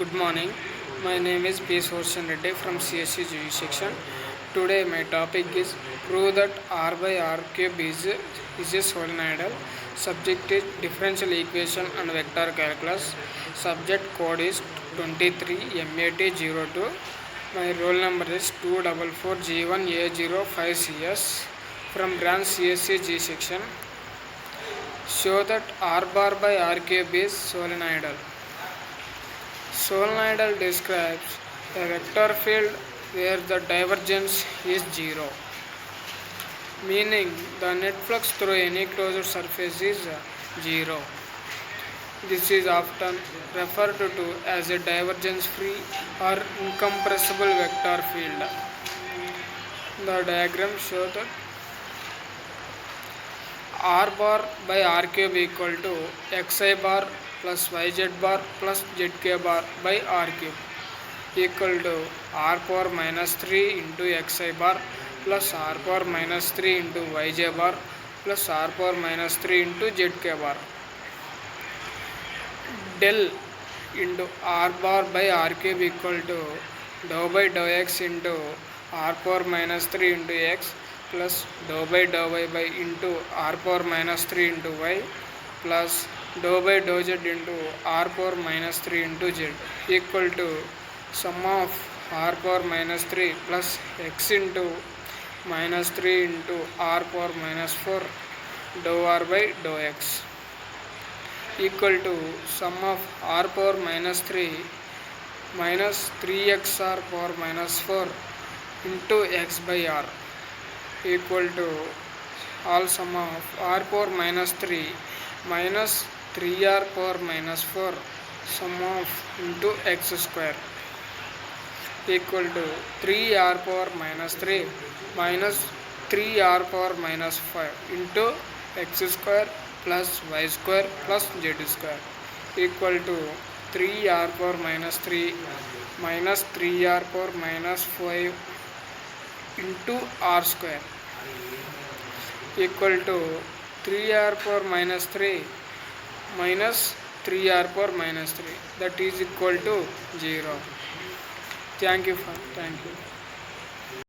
Good morning. My name is P. Sorshan Reddy from CSC GE section. Today my topic is prove that R by R cube is a solenoidal. Subject is differential equation and vector calculus. Subject code is 23 MAT02. My roll number is 244G1A05CS from branch CSC G section. Show that R bar by R cube is solenoidal. Solenoidal describes a vector field where the divergence is zero, meaning the net flux through any closed surface is zero. This is often referred to as a divergence-free or incompressible vector field. The diagram shows that R bar by R cube equal to xi bar plus yz bar plus zk bar by R cube equal to R power minus 3 into xi bar plus R power minus 3 into yj bar plus R power minus 3 into zk bar. Del into R bar by R cube equal to dou by dou x into R power minus 3 into x plus dou by dou y by into R power minus 3 into y plus dou by dou z into R power minus 3 into z equal to sum of R power minus 3 plus x into minus 3 into R power minus 4 dou R by dou x equal to sum of R power minus 3 minus 3x R power minus 4 into x by R equal to all sum of R power minus 3 minus 3R power minus 4 sum of into x square equal to 3R power minus 3 minus 3R power minus 5 into x square plus y square plus z square equal to 3R power minus 3 minus 3R power minus 5 into R square equal to 3R power minus 3 minus 3R power minus 3 that is equal to 0. Thank you.